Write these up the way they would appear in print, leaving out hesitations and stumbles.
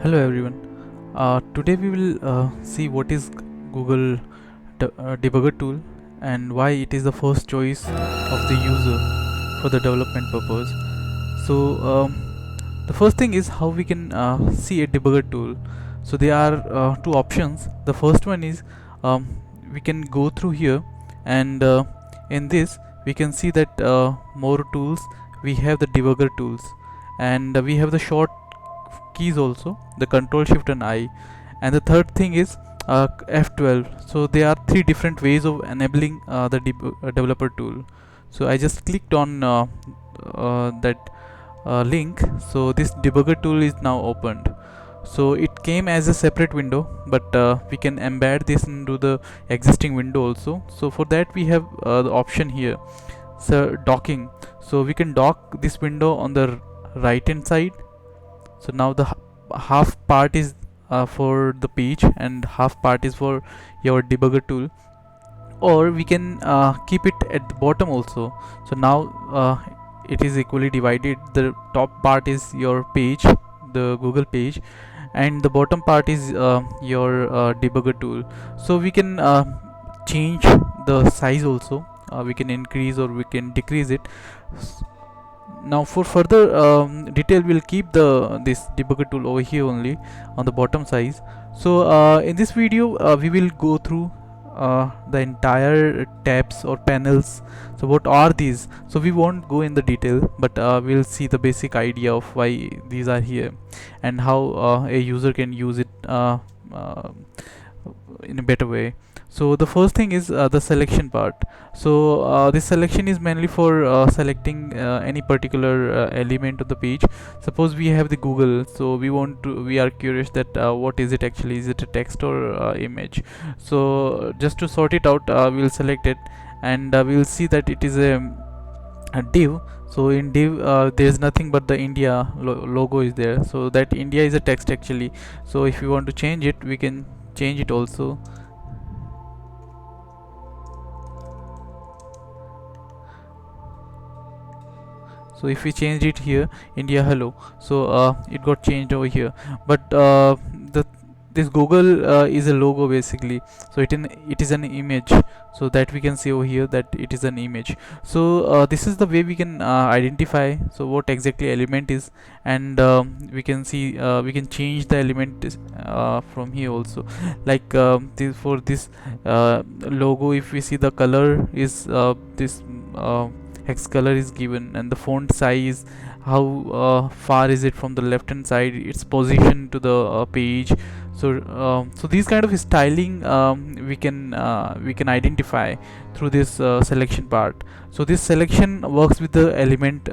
Hello everyone. Today we will see what is Google debugger tool and why it is the first choice of the user for the development purpose. So the first thing is how we can see a debugger tool. So there are two options. The first one is um, we can go through here, and in this we can see that more tools. We have the debugger tools, and we have the short keys also, the control shift and I. And the third thing is F12. So there are three different ways of enabling the developer tool. So I just clicked on that link. So this debugger tool is now opened. So it came as a separate window, but we can embed this into the existing window also. So for that we have the option here, so docking. So we can dock this window on the right hand side. So now the half part is for the page and half part is for your debugger tool, or we can keep it at the bottom also. So now it is equally divided. The top part is your page, the Google page, and the bottom part is your debugger tool. So we can change the size also. We can increase or we can decrease it. Now for further detail, we'll keep this debugger tool over here only on the bottom size. So in this video we will go through the entire tabs or panels. So what are these? So we won't go in the detail, but we'll see the basic idea of why these are here and how a user can use it in a better way. So the first thing is the selection part. So this selection is mainly for selecting any particular element of the page. Suppose we have the Google, so we are curious that what is it actually, is it a text or image. So just to sort it out, we'll select it, and we'll see that it is a div. So in div there's nothing but the India logo is there, so that India is a text actually. So if you want to change it, we can change it also. So if we change it here, India hello, so it got changed over here. But the this Google is a logo basically, so it is an image, so that we can see over here that it is an image. So this is the way we can identify so what exactly element is, and we can see we can change the element from here also. Like for this logo, if we see the color is this hex color is given, and the font size, how far is it from the left hand side, its position to the page. So these kind of styling we can identify through this selection part. So this selection works with the element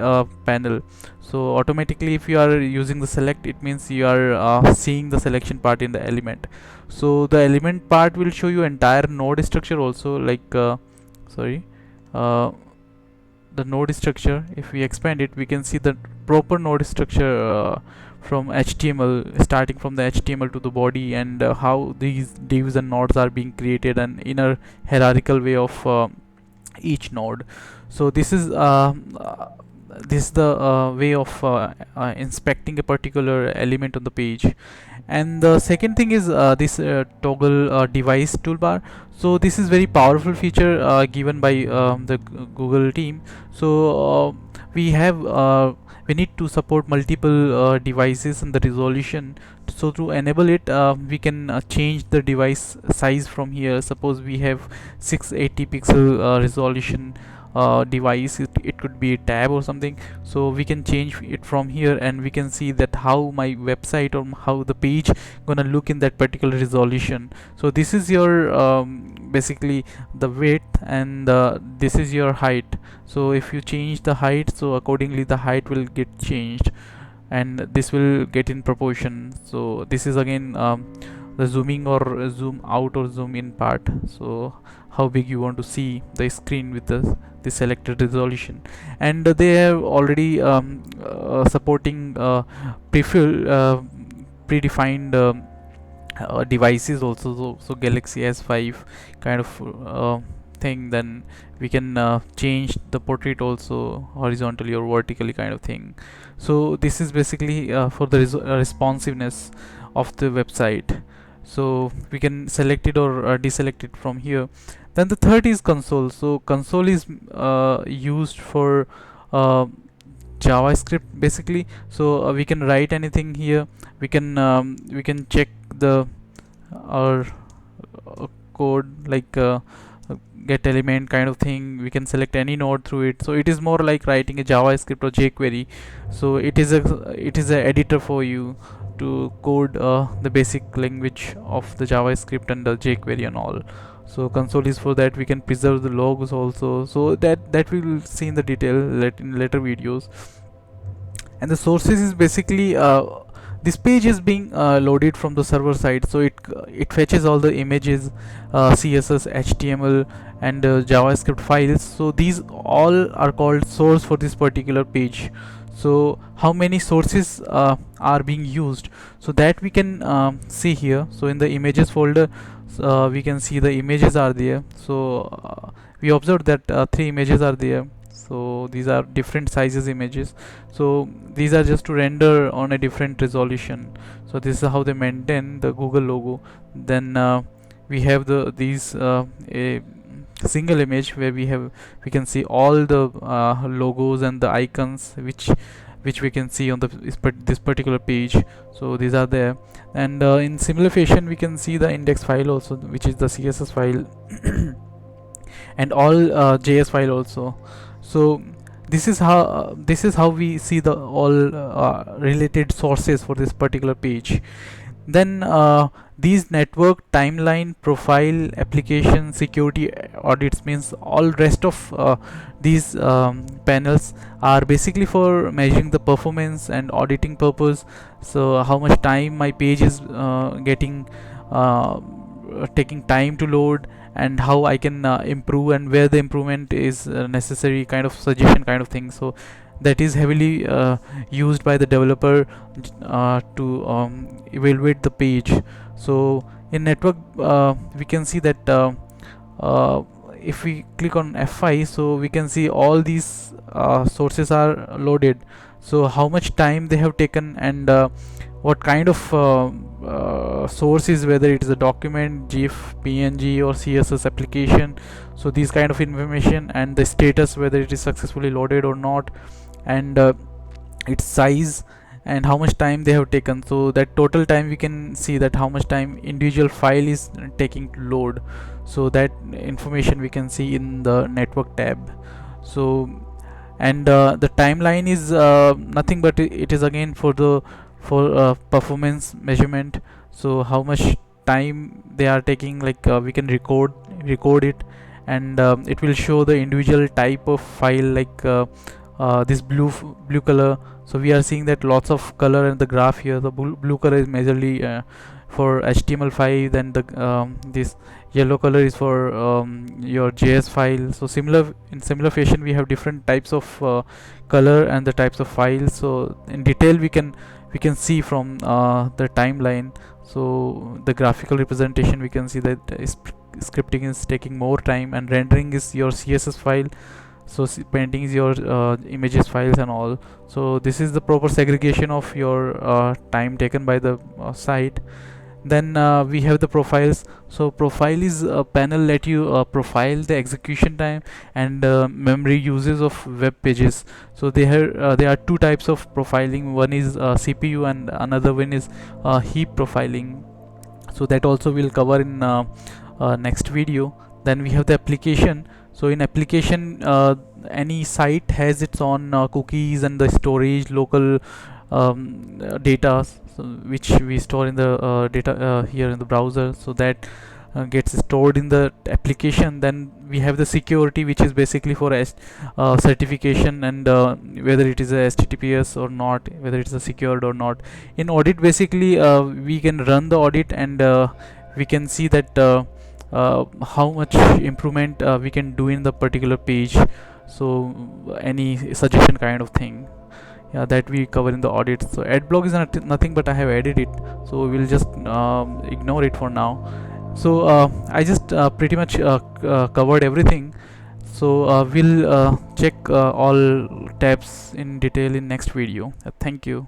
panel. So automatically, if you are using the select, it means you are seeing the selection part in the element. So the element part will show you entire node structure also, like sorry uh, the node structure. If we expand it, we can see the proper node structure from HTML, starting from the HTML to the body, and how these divs and nodes are being created, and in a hierarchical way of each node. So this is the way of inspecting a particular element on the page. And the second thing is this toggle device toolbar. So this is very powerful feature given by the Google team. So we need to support multiple devices and the resolution. So to enable it, we can change the device size from here. Suppose we have 680 pixel resolution device, it could be a tab or something. So we can change it from here, and we can see that how my website or how the page gonna look in that particular resolution. So this is your basically the width, and this is your height. So if you change the height, so accordingly the height will get changed, and this will get in proportion. So this is again the zooming or zoom out or zoom in part. So how big you want to see the screen with the selected resolution. And they have already supporting predefined devices also. So Galaxy S5 kind of thing, then we can change the portrait also horizontally or vertically kind of thing. So this is basically for the responsiveness of the website. So we can select it or deselect it from here. Then the third is console. So console is used for uh, JavaScript basically. So we can write anything here. We can check the our code, like get element kind of thing. We can select any node through it. So it is more like writing a JavaScript or jQuery. So it is a editor for you to code the basic language of the JavaScript and the jQuery and all. So console is for that. We can preserve the logs also, so that we will see in the detail in later videos. And the sources is basically this page is being loaded from the server side, so it fetches all the images, CSS, HTML and JavaScript files. So these all are called source for this particular page. So how many sources are being used, so that we can see here. So in the images folder, we can see the images are there. So we observed that 3 images are there. So these are different sizes images. So these are just to render on a different resolution. So this is how they maintain the Google logo. Then we have these a single image where we can see all the logos and the icons which we can see on this particular page. So these are there. And in similar fashion we can see the index file also, which is the CSS file and all JS file also. So this is how we see the all related sources for this particular page. Then these network, timeline, profile, application, security audits, means all rest of these panels are basically for measuring the performance and auditing purpose. So how much time my page is getting taking time to load, and how I can improve, and where the improvement is necessary, kind of suggestion kind of thing. So that is heavily used by the developer to evaluate the page. So in network we can see that if we click on F5, so we can see all these sources are loaded. So how much time they have taken, and what kind of source is, whether it is a document, GIF, PNG or CSS application. So these kind of information, and the status, whether it is successfully loaded or not, and its size, and how much time they have taken. So that total time we can see that how much time individual file is taking to load. So that information we can see in the network tab. So and the timeline is nothing but it is again for performance measurement. So how much time they are taking, like we can record it, and it will show the individual type of file, like this blue color. So we are seeing that lots of color in the graph here. The blue color is majorly for HTML5, then the this yellow color is for your JS file. So in similar fashion we have different types of color and the types of files. So in detail we can see from the timeline. So the graphical representation, we can see that scripting is taking more time, and rendering is your CSS file. So painting is your images files and all. So this is the proper segregation of your time taken by the site. Then we have the profiles. So profile is a panel let you profile the execution time and memory uses of web pages. So there are two types of profiling. One is CPU, and another one is heap profiling. So that also we'll cover in next video. Then we have the application. So in application, any site has its own cookies and the storage, local data, so which we store in the data here in the browser. So that gets stored in the application. Then we have the security, which is basically for certification, and whether it is a HTTPS or not, whether it is a secured or not. In audit, basically we can run the audit, and we can see that how much improvement we can do in the particular page. So any suggestion kind of thing, yeah, that we cover in the audit. So ad block is nothing but I have added it, so we'll just ignore it for now. So I just pretty much covered everything. So we'll check all tabs in detail in next video. Thank you.